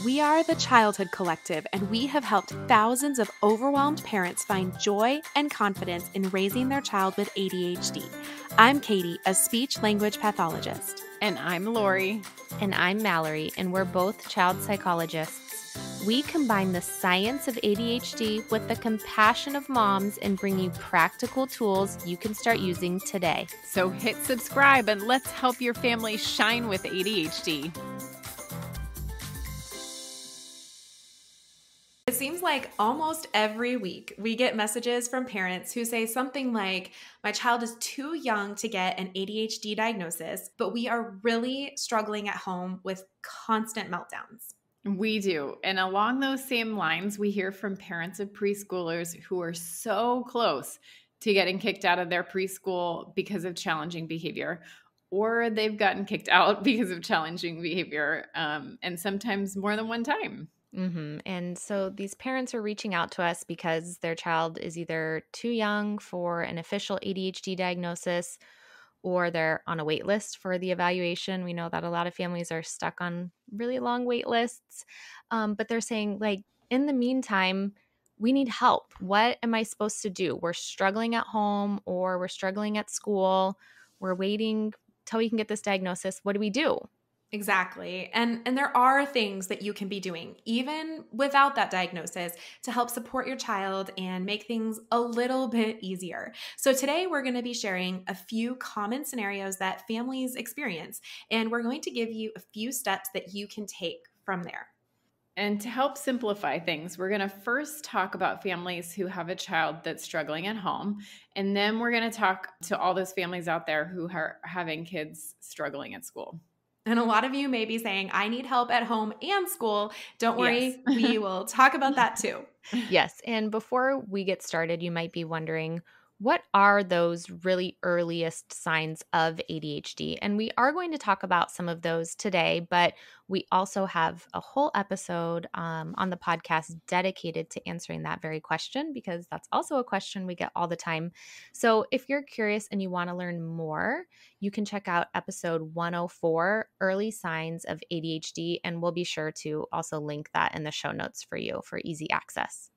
We are the Childhood Collective, and we have helped thousands of overwhelmed parents find joy and confidence in raising their child with ADHD. I'm Katie, a speech-language pathologist. And I'm Lori. And I'm Mallory, and we're both child psychologists. We combine the science of ADHD with the compassion of moms and bring you practical tools you can start using today. So hit subscribe and let's help your family shine with ADHD. It seems like almost every week we get messages from parents who say something like, my child is too young to get an ADHD diagnosis, but we are really struggling at home with constant meltdowns. We do. And along those same lines, we hear from parents of preschoolers who are so close to getting kicked out of their preschool because of challenging behavior, or they've gotten kicked out because of challenging behavior, and sometimes more than one time. Mm-hmm. And so these parents are reaching out to us because their child is either too young for an official ADHD diagnosis or they're on a wait list for the evaluation. We know that a lot of families are stuck on really long wait lists, but they're saying, like, in the meantime, we need help. What am I supposed to do? We're struggling at home or we're struggling at school. We're waiting till we can get this diagnosis. What do we do? Exactly. And there are things that you can be doing, even without that diagnosis, to help support your child and make things a little bit easier. So today we're going to be sharing a few common scenarios that families experience, and we're going to give you a few steps that you can take from there. And to help simplify things, we're going to first talk about families who have a child that's struggling at home. And then we're going to talk to all those families out there who are having kids struggling at school. And a lot of you may be saying, I need help at home and school. Don't worry, Yes. we will talk about that too. Yes. And before we get started, you might be wondering, what are those really earliest signs of ADHD? And we are going to talk about some of those today, but we also have a whole episode on the podcast dedicated to answering that very question, because that's also a question we get all the time. So if you're curious and you want to learn more, you can check out episode 104, Early Signs of ADHD, and we'll be sure to also link that in the show notes for you for easy access.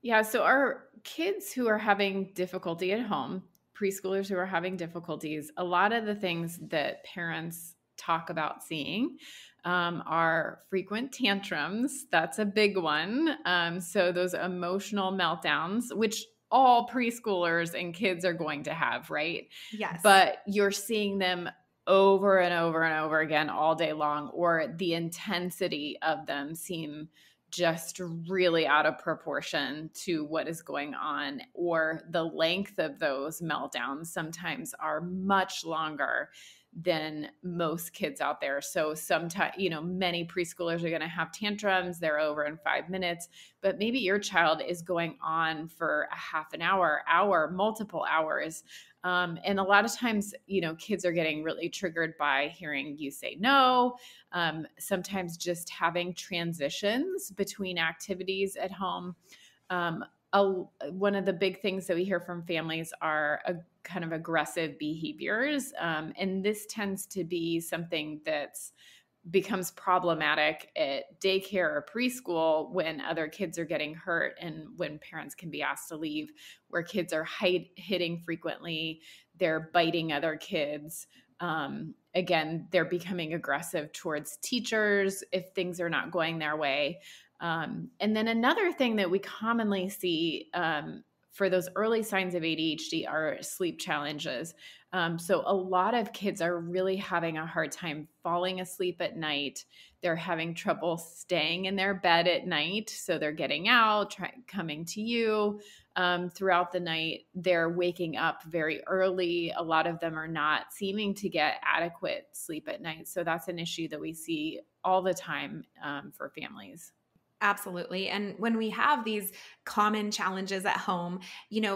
Yeah, so our kids who are having difficulty at home, preschoolers who are having difficulties, a lot of the things that parents talk about seeing are frequent tantrums. That's a big one. So those emotional meltdowns, which all preschoolers and kids are going to have, right? Yes. But you're seeing them over and over and over again all day long, or the intensity of them seem just really out of proportion to what is going on, or the length of those meltdowns sometimes are much longer than most kids out there. So sometimes, many preschoolers are going to have tantrums. They're over in 5 minutes, but maybe your child is going on for a half an hour, multiple hours. And a lot of times, kids are getting really triggered by hearing you say no. Sometimes just having transitions between activities at home. One of the big things that we hear from families are a kind of aggressive behaviors. And this tends to be something that's becomes problematic at daycare or preschool when other kids are getting hurt and when parents can be asked to leave, where kids are hitting frequently, they're biting other kids. Again, they're becoming aggressive towards teachers if things are not going their way. And then another thing that we commonly see for those early signs of ADHD are sleep challenges. So a lot of kids are really having a hard time falling asleep at night. They're having trouble staying in their bed at night. So they're getting out, coming to you throughout the night. They're waking up very early. A lot of them are not seeming to get adequate sleep at night. So that's an issue that we see all the time for families. Absolutely. And when we have these common challenges at home,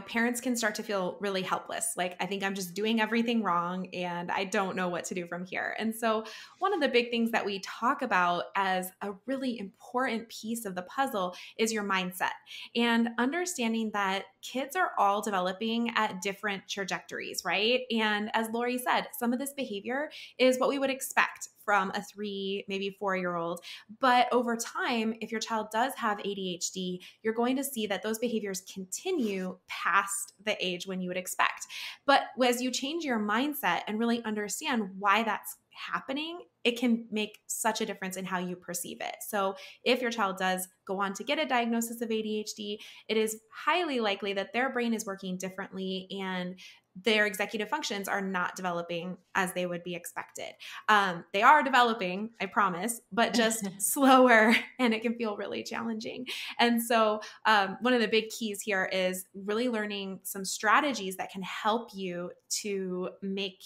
parents can start to feel really helpless. Like, I think I'm just doing everything wrong and I don't know what to do from here. And so one of the big things that we talk about as a really important piece of the puzzle is your mindset, and understanding that kids are all developing at different trajectories, right? And as Lori said, some of this behavior is what we would expect from a 3, maybe 4-year-old. But over time, if your child does have ADHD, you're going to see that those behaviors continue past the age when you would expect. But as you change your mindset and really understand why that's happening, it can make such a difference in how you perceive it. So if your child does go on to get a diagnosis of ADHD, it is highly likely that their brain is working differently and their executive functions are not developing as they would be expected. They are developing, I promise, but just slower, and it can feel really challenging. And so one of the big keys here is really learning some strategies that can help you to make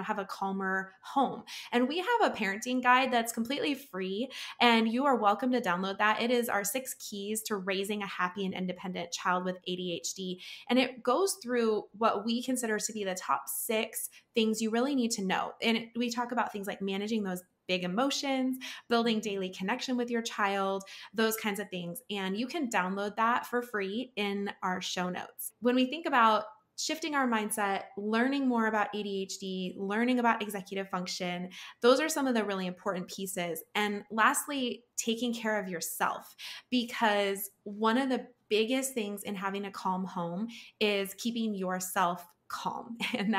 have a calmer home. And we have a parenting guide that's completely free, and you are welcome to download that. It is our 6 keys to raising a happy and independent child with ADHD. And it goes through what we consider to be the top 6 things you really need to know. And we talk about things like managing those big emotions, building daily connection with your child, those kinds of things. And you can download that for free in our show notes. When we think about shifting our mindset, learning more about ADHD, learning about executive function, those are some of the really important pieces. And lastly, taking care of yourself, because one of the biggest things in having a calm home is keeping yourself calm. And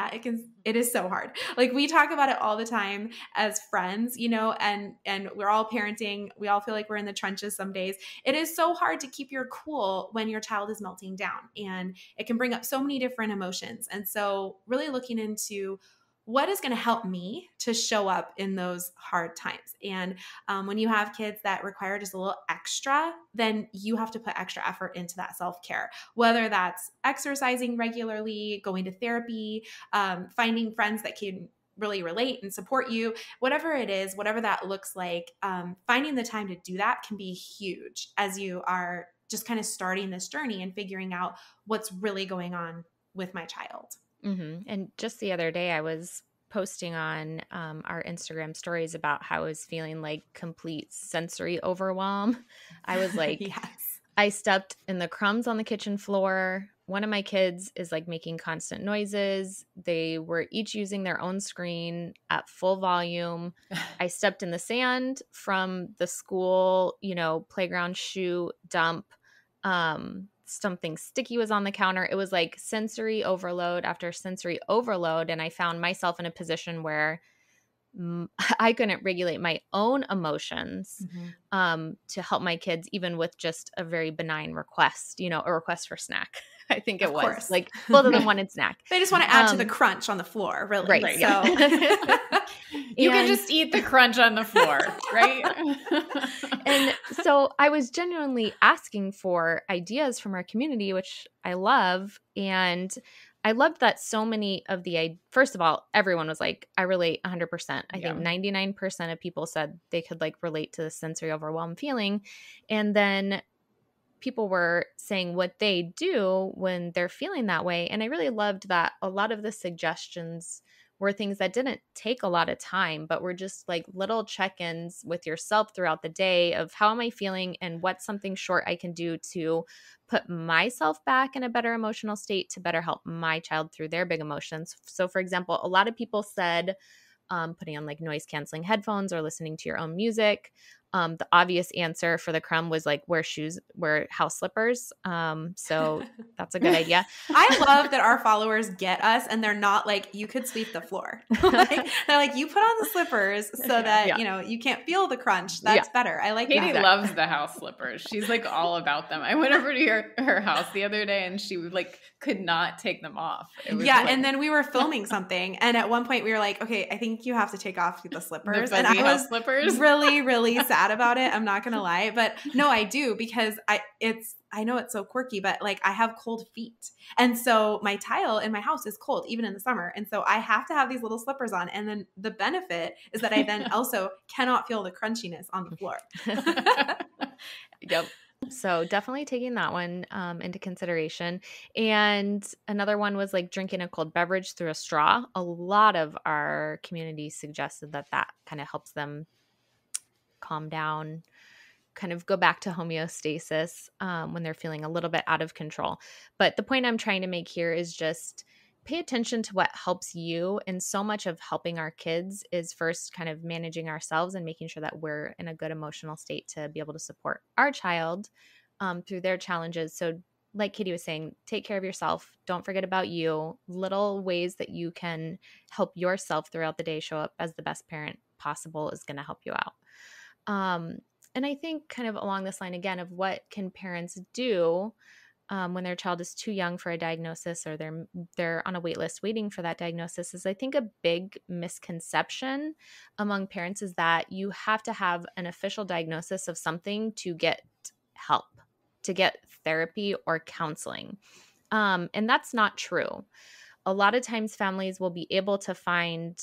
it is so hard. Like, we talk about it all the time as friends, and we're all parenting. We all feel like we're in the trenches some days. It is so hard to keep your cool when your child is melting down, and it can bring up so many different emotions. And so really looking into what is going to help me to show up in those hard times. And when you have kids that require just a little extra, then you have to put extra effort into that self-care, whether that's exercising regularly, going to therapy, finding friends that can really relate and support you, whatever it is, whatever that looks like, finding the time to do that can be huge as you are just kind of starting this journey and figuring out what's really going on with my child. Mm-hmm. And just the other day, I was posting on our Instagram stories about how I was feeling like complete sensory overwhelm. I was like, yes. I stepped in the crumbs on the kitchen floor. One of my kids is like making constant noises. They were each using their own screen at full volume. I stepped in the sand from the school, playground shoe dump. Something sticky was on the counter. It was like sensory overload after sensory overload. And I found myself in a position where I couldn't regulate my own emotions to help my kids, even with just a very benign request, a request for snack. I think it was course. Like both of them wanted snack. They just want to add to the crunch on the floor, really. Right. So Yeah. You can just eat the crunch on the floor, right? And so I was genuinely asking for ideas from our community, which I love. And I loved that so many of first of all, everyone was like, I relate 100%. I think 99% of people said they could like relate to the sensory overwhelm feeling. And then people were saying what they do when they're feeling that way. And I really loved that a lot of the suggestions were things that didn't take a lot of time, but were just like little check-ins with yourself throughout the day of how am I feeling and what's something short I can do to put myself back in a better emotional state to better help my child through their big emotions. So for example, a lot of people said putting on like noise canceling headphones or listening to your own music. The obvious answer for the crumb was like wear house slippers. So that's a good idea. I love that our followers get us and they're not like, you could sweep the floor. They're like, you put on the slippers so that, you can't feel the crunch. That's better. I like Katie that. loves the house slippers. She's like all about them. I went over to her house the other day and she like could not take them off. And then we were filming something. And at one point we were like, okay, I think you have to take off the slippers. And I was really, really sad about it. I'm not going to lie, but no, I do, because I know it's so quirky, but like I have cold feet. And so my tile in my house is cold, even in the summer. And so I have to have these little slippers on. And then the benefit is that I then also cannot feel the crunchiness on the floor. Yep. So definitely taking that one into consideration. And another one was like drinking a cold beverage through a straw. A lot of our community suggested that kind of helps them calm down, kind of go back to homeostasis when they're feeling a little bit out of control. But the point I'm trying to make here is just pay attention to what helps you. And so much of helping our kids is first kind of managing ourselves and making sure that we're in a good emotional state to be able to support our child through their challenges. So, like Katie was saying, take care of yourself. Don't forget about you. Little ways that you can help yourself throughout the day show up as the best parent possible is going to help you out. And I think kind of along this line again of what can parents do when their child is too young for a diagnosis or they're on a wait list waiting for that diagnosis is I think a big misconception among parents is that you have to have an official diagnosis of something to get help, to get therapy or counseling. And that's not true. A lot of times families will be able to find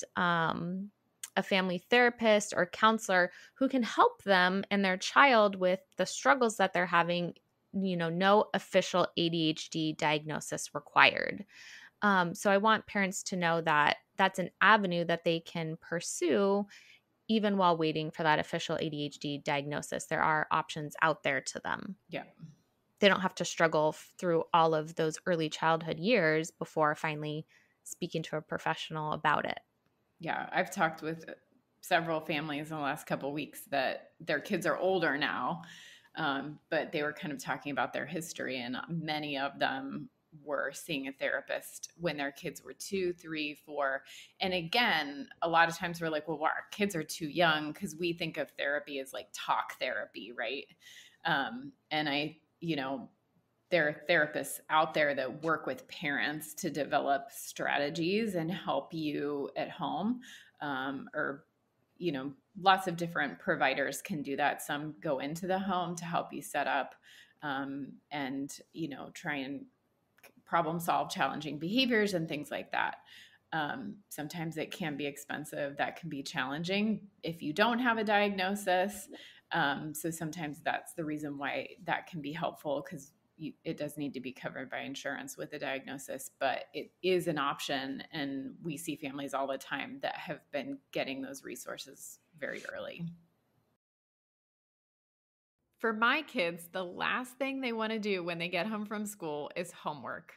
a family therapist or counselor who can help them and their child with the struggles that they're having, no official ADHD diagnosis required. So I want parents to know that that's an avenue that they can pursue even while waiting for that official ADHD diagnosis. There are options out there to them. Yeah. They don't have to struggle through all of those early childhood years before finally speaking to a professional about it. Yeah, I've talked with several families in the last couple of weeks that their kids are older now, but they were kind of talking about their history, and many of them were seeing a therapist when their kids were 2, 3, 4. And again, a lot of times we're like, well, our kids are too young because we think of therapy as like talk therapy, right? There are therapists out there that work with parents to develop strategies and help you at home. Lots of different providers can do that. Some go into the home to help you set up and try and problem solve challenging behaviors and things like that. Sometimes it can be expensive. That can be challenging if you don't have a diagnosis. So sometimes that's the reason why that can be helpful, because it does need to be covered by insurance with a diagnosis, but it is an option. And we see families all the time that have been getting those resources very early. For my kids, the last thing they want to do when they get home from school is homework.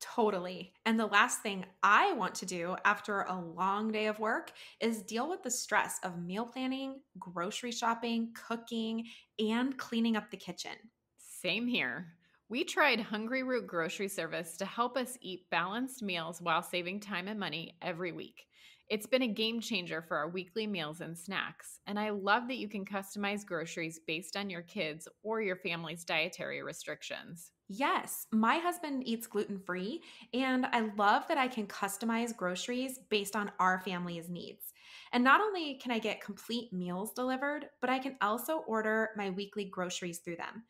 Totally. And the last thing I want to do after a long day of work is deal with the stress of meal planning, grocery shopping, cooking, and cleaning up the kitchen. Same here. We tried Hungry Root Grocery Service to help us eat balanced meals while saving time and money every week. It's been a game changer for our weekly meals and snacks, and I love that you can customize groceries based on your kids' or your family's dietary restrictions. Yes, my husband eats gluten-free, and I love that I can customize groceries based on our family's needs. And not only can I get complete meals delivered, but I can also order my weekly groceries through them.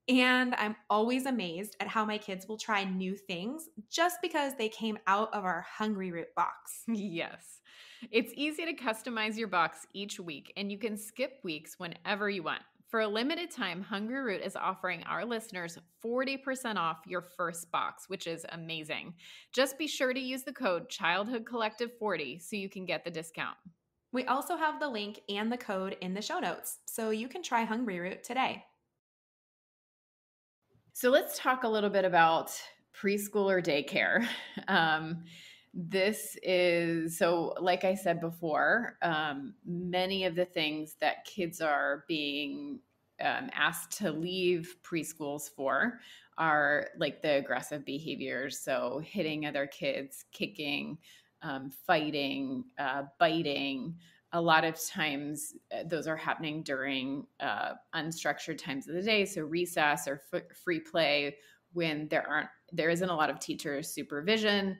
And I'm always amazed at how my kids will try new things just because they came out of our Hungry Root box. Yes. It's easy to customize your box each week, and you can skip weeks whenever you want. For a limited time, Hungry Root is offering our listeners 40% off your first box, which is amazing. Just be sure to use the code ChildhoodCollective40 so you can get the discount. We also have the link and the code in the show notes, so you can try Hungry Root today. So let's talk a little bit about preschool or daycare. This is, so like I said before, many of the things that kids are being asked to leave preschools for are like the aggressive behaviors. So hitting other kids, kicking, fighting, biting. A lot of times those are happening during unstructured times of the day. So recess or free play, when there isn't a lot of teacher supervision.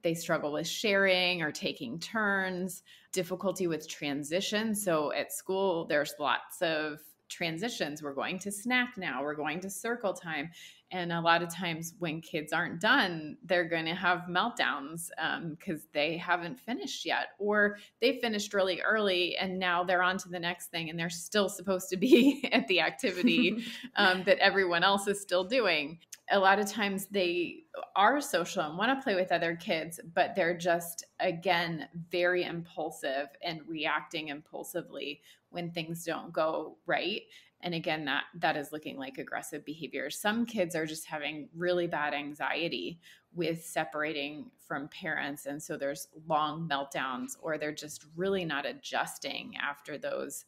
They struggle with sharing or taking turns, difficulty with transition. So at school, there's lots of transitions. We're going to snack now, we're going to circle time. And a lot of times when kids aren't done, they're going to have meltdowns because they haven't finished yet, or they finished really early and now they're on to the next thing and they're still supposed to be at the activity that everyone else is still doing. A lot of times they are social and want to play with other kids, but they're just, again, very impulsive and reacting impulsively when things don't go right. And again, that is looking like aggressive behavior. Some kids are just having really bad anxiety with separating from parents. And so there's long meltdowns, or they're just really not adjusting after those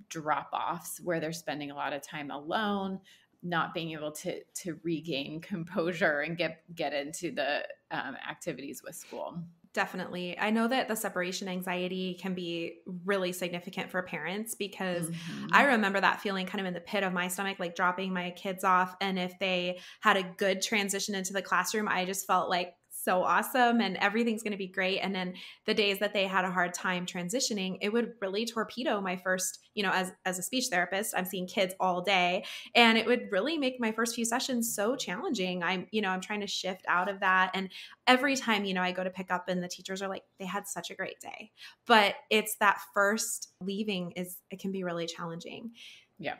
drop-offs where they're spending a lot of time alone, not being able to regain composure and get into the activities with school. Definitely. I know that the separation anxiety can be really significant for parents, because I remember that feeling kind of in the pit of my stomach, like dropping my kids off. And if they had a good transition into the classroom, I just felt like so awesome and everything's going to be great. And then the days that they had a hard time transitioning, it would really torpedo my first, as a speech therapist, I'm seeing kids all day, and it would really make my first few sessions so challenging. I'm trying to shift out of that. And every time, I go to pick up and the teachers are like, they had such a great day, but it's that first leaving it can be really challenging. Yeah.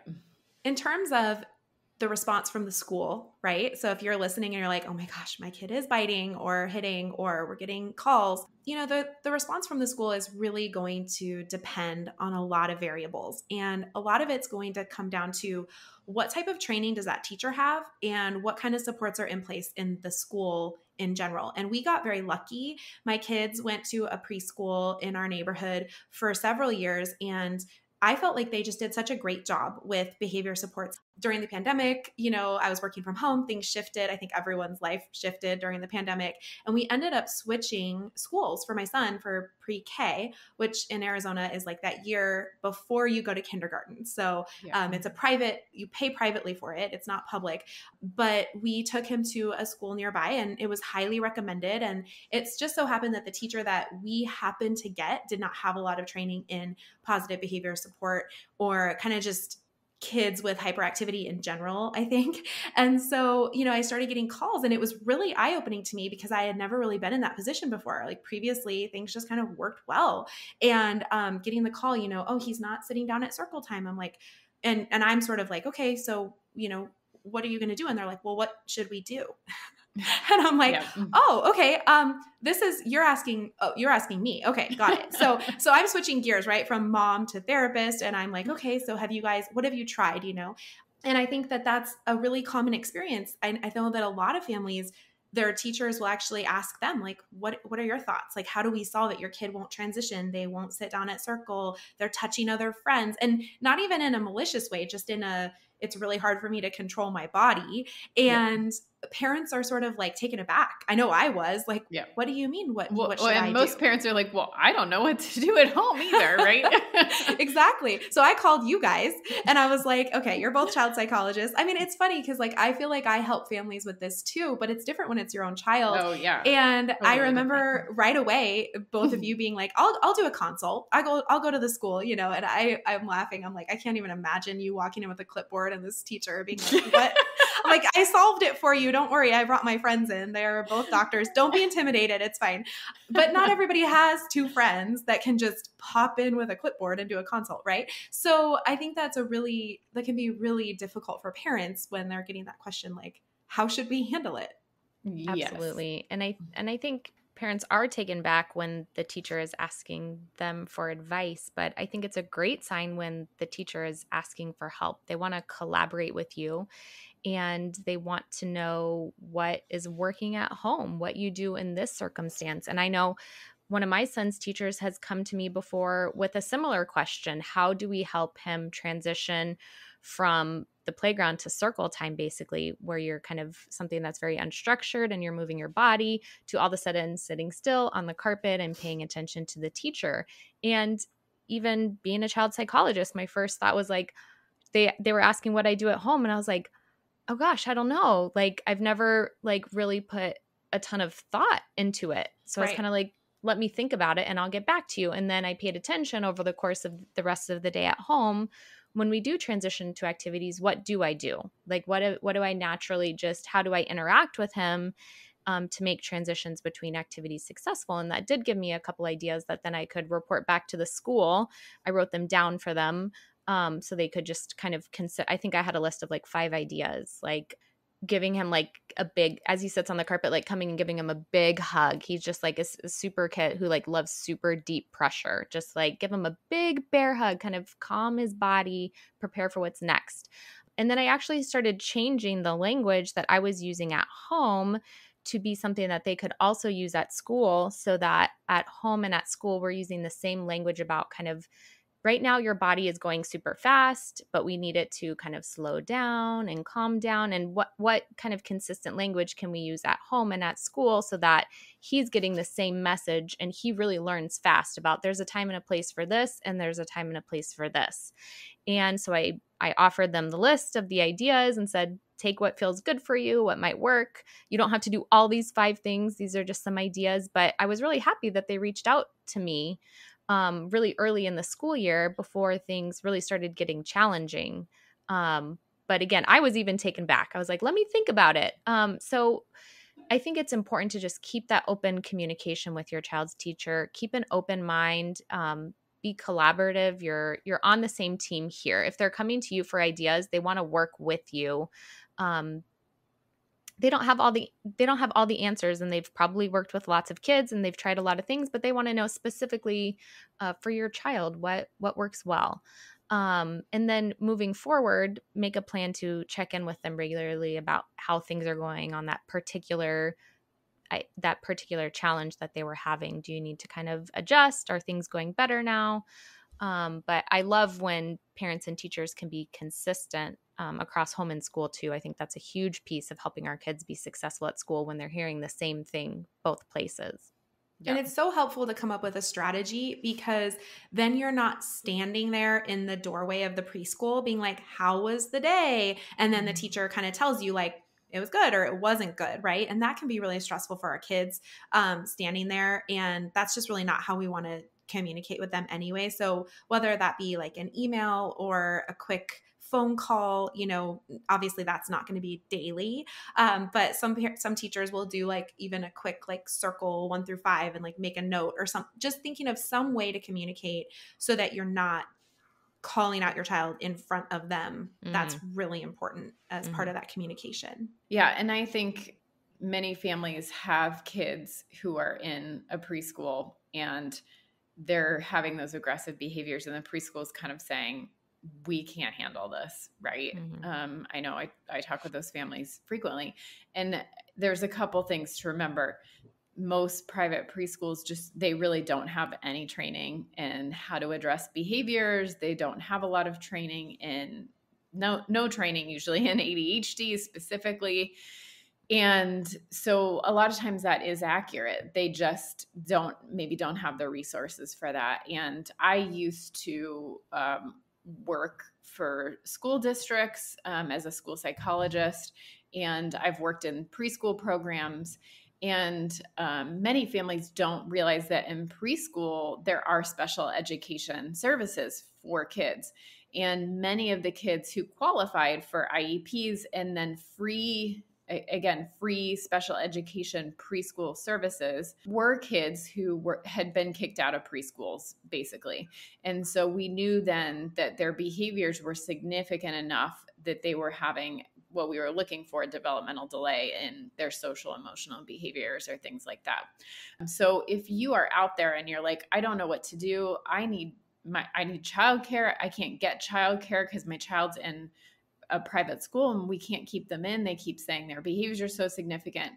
In terms of the response from the school, right? So if you're listening and you're like, oh my gosh, my kid is biting or hitting, or we're getting calls, the response from the school is really going to depend on a lot of variables. And a lot of it's going to come down to what type of training does that teacher have and what kind of supports are in place in the school in general. And we got very lucky. My kids went to a preschool in our neighborhood for several years, and I felt like they just did such a great job with behavior supports. During the pandemic, I was working from home, things shifted. I think everyone's life shifted during the pandemic. And we ended up switching schools for my son for pre-K, which in Arizona is like that year before you go to kindergarten. So it's a private, you pay privately for it. It's not public, but we took him to a school nearby and it was highly recommended. And it's just so happened that the teacher that we happened to get did not have a lot of training in positive behavior support, or kind of just kids with hyperactivity in general, I think. And so, I started getting calls, and it was really eye-opening to me because I had never really been in that position before. Like previously, things just kind of worked well. And getting the call, oh, he's not sitting down at circle time. I'm like, and I'm sort of like, okay, so, what are you going to do? And they're like, well, what should we do? And I'm like, oh, okay. You're asking me. Okay. Got it. So I'm switching gears, right? From mom to therapist. And I'm like, okay, so what have you tried, And I think that that's a really common experience. I know that a lot of families, their teachers will actually ask them, like, what are your thoughts? Like, how do we solve it? Your kid won't transition. They won't sit down at circle. They're touching other friends, and not even in a malicious way, just it's really hard for me to control my body. And parents are sort of like taken aback. I know I was like, what do you mean? What should I do? Most parents are like, well, I don't know what to do at home either, right? Exactly. So I called you guys and I was like, okay, you're both child psychologists. I mean, it's funny because like, I feel like I help families with this too, but it's different when it's your own child. Oh yeah. And totally. I remember right away, both of you being like, I'll do a consult. I'll go to the school, and I'm laughing. I'm like, I can't even imagine you walking in with a clipboard and this teacher being like, what? I'm like, I solved it for you. Don't worry. I brought my friends in. They're both doctors. Don't be intimidated. It's fine. But not everybody has two friends that can just pop in with a clipboard and do a consult, right? So I think that can be really difficult for parents when they're getting that question, like, how should we handle it? Absolutely. And I think parents are taken back when the teacher is asking them for advice, but I think it's a great sign when the teacher is asking for help. They want to collaborate with you, and they want to know what is working at home, what you do in this circumstance. And I know one of my son's teachers has come to me before with a similar question. How do we help him transition from the playground to circle time, basically, where you're kind of something that's very unstructured and you're moving your body, to all of a sudden sitting still on the carpet and paying attention to the teacher? And even being a child psychologist, my first thought was like, they were asking what I do at home. And I was like, oh gosh, I don't know. Like, I've never like really put a ton of thought into it. So it's kind of like, let me think about it and I'll get back to you. And then I paid attention over the course of the rest of the day at home. When we do transition to activities, what do I do? Like, what do I naturally how do I interact with him to make transitions between activities successful? And that did give me a couple ideas that then I could report back to the school. I wrote them down for them so they could just kind of consider. I think I had a list of like 5 ideas, like giving him like a big, as he sits on the carpet, like coming and giving him a big hug. He's just like a super kid who like loves super deep pressure. Just like give him a big bear hug, kind of calm his body, prepare for what's next. And then I actually started changing the language that I was using at home to be something that they could also use at school, so that at home and at school, we're using the same language about kind of right now your body is going super fast, but we need it to kind of slow down and calm down. And what kind of consistent language can we use at home and at school so that he's getting the same message and he really learns fast about there's a time and a place for this and there's a time and a place for this. And so I offered them the list of the ideas and said, take what feels good for you, what might work. You don't have to do all these 5 things. These are just some ideas. But I was really happy that they reached out to me really early in the school year before things really started getting challenging. But again, I was even taken back. I was like, let me think about it. So I think it's important to just keep that open communication with your child's teacher, keep an open mind, be collaborative. You're on the same team here. If they're coming to you for ideas, they want to work with you. Um, they don't have all the answers, and they've probably worked with lots of kids and they've tried a lot of things, but they want to know specifically for your child what works well. And then moving forward, make a plan to check in with them regularly about how things are going on that particular challenge that they were having. Do you need to kind of adjust? Are things going better now? But I love when parents and teachers can be consistent across home and school too. I think that's a huge piece of helping our kids be successful at school when they're hearing the same thing both places. And it's so helpful to come up with a strategy, because then you're not standing there in the doorway of the preschool being like, how was the day? And then the teacher kind of tells you like, it was good or it wasn't good, right? And that can be really stressful for our kids standing there. And that's just really not how we want to communicate with them anyway. So whether that be like an email or a quick phone call, obviously that's not going to be daily. But some teachers will do like even a quick like circle 1 through 5 and like make a note or something, just thinking of some way to communicate so that you're not calling out your child in front of them. That's really important as part of that communication. Yeah. And I think many families have kids who are in a preschool and they're having those aggressive behaviors, and the preschool is kind of saying, we can't handle this, right? I know I talk with those families frequently, and there's a couple things to remember. Most private preschools they really don't have any training in how to address behaviors. They don't have a lot of training in no training usually in ADHD specifically. And so a lot of times that is accurate. They just don't have the resources for that. And I used to work for school districts as a school psychologist, and I've worked in preschool programs. And many families don't realize that in preschool, there are special education services for kids. And many of the kids who qualified for IEPs and then free special education preschool services were kids who had been kicked out of preschools, basically. And so we knew then that their behaviors were significant enough that they were having what we were looking for, a developmental delay in their social emotional behaviors or things like that. So if you are out there and you're like, I don't know what to do, I need childcare. I can't get childcare because my child's in a private school and we can't keep them in. They keep saying their behaviors are so significant.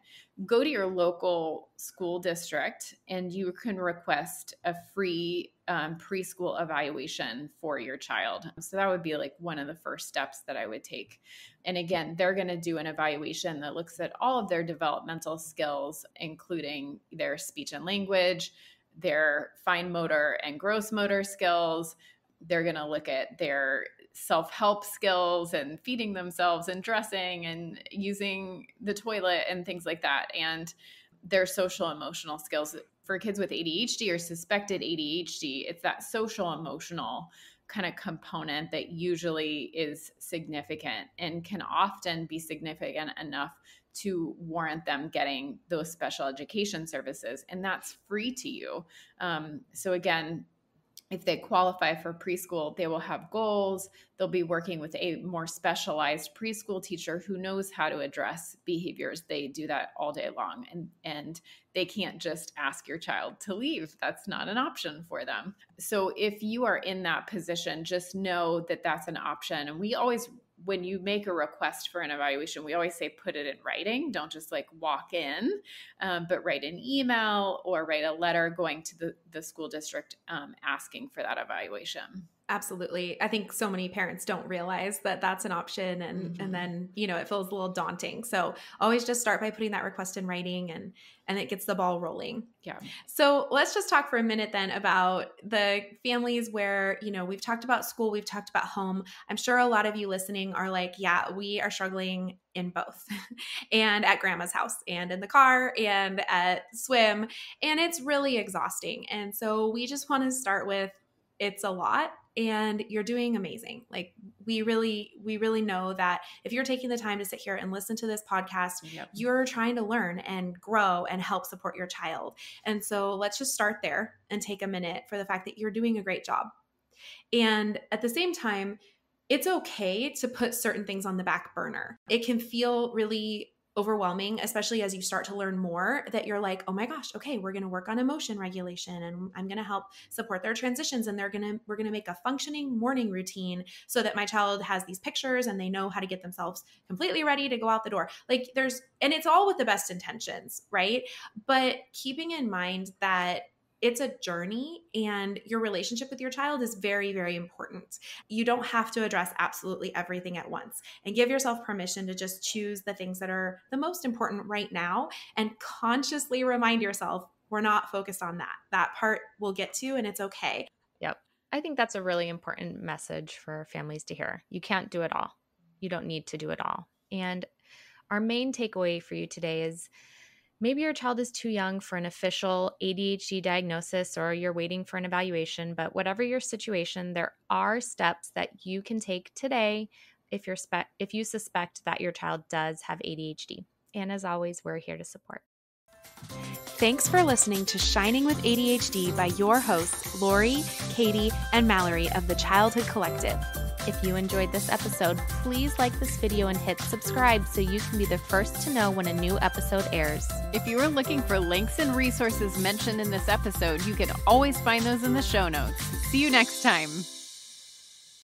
Go to your local school district and you can request a free preschool evaluation for your child. So that would be like one of the first steps that I would take. And again, they're going to do an evaluation that looks at all of their developmental skills, including their speech and language, their fine motor and gross motor skills. They're going to look at their self-help skills and feeding themselves and dressing and using the toilet and things like that. And their social emotional skills for kids with ADHD or suspected ADHD. It's that social emotional kind of component that usually is significant and can often be significant enough to warrant them getting those special education services. And that's free to you. So again, if they qualify for preschool, they will have goals. They'll be working with a more specialized preschool teacher who knows how to address behaviors. They do that all day long, and they can't just ask your child to leave. That's not an option for them. So if you are in that position, just know that that's an option. And we always, when you make a request for an evaluation, we always say put it in writing. Don't just like walk in, but write an email or write a letter going to the school district asking for that evaluation. Absolutely. I think so many parents don't realize that that's an option, and then, it feels a little daunting. So always just start by putting that request in writing, and it gets the ball rolling. Yeah. So let's just talk for a minute then about the families where, we've talked about school, we've talked about home. I'm sure a lot of you listening are like, yeah, we are struggling in both and at grandma's house and in the car and at swim. And it's really exhausting. And so we just want to start with, it's a lot. And you're doing amazing. Like we really know that if you're taking the time to sit here and listen to this podcast, you're trying to learn and grow and help support your child. And so let's just start there and take a minute for the fact that you're doing a great job. And at the same time, it's okay to put certain things on the back burner. It can feel really overwhelming, especially as you start to learn more, that you're like, oh my gosh, okay, we're going to work on emotion regulation, and I'm going to help support their transitions, and we're going to make a functioning morning routine so that my child has these pictures and they know how to get themselves completely ready to go out the door. And it's all with the best intentions, right? But keeping in mind that it's a journey and your relationship with your child is very, very important. You don't have to address absolutely everything at once, and give yourself permission to just choose the things that are the most important right now, and consciously remind yourself we're not focused on that. That part we'll get to, and it's okay. Yep. I think that's a really important message for families to hear. You can't do it all. You don't need to do it all. And our main takeaway for you today is, maybe your child is too young for an official ADHD diagnosis, or you're waiting for an evaluation, but whatever your situation, there are steps that you can take today if you suspect that your child does have ADHD. And as always, we're here to support. Thanks for listening to Shining with ADHD by your hosts, Lori, Katie, and Mallory of the Childhood Collective. If you enjoyed this episode, please like this video and hit subscribe so you can be the first to know when a new episode airs. If you are looking for links and resources mentioned in this episode, you can always find those in the show notes. See you next time.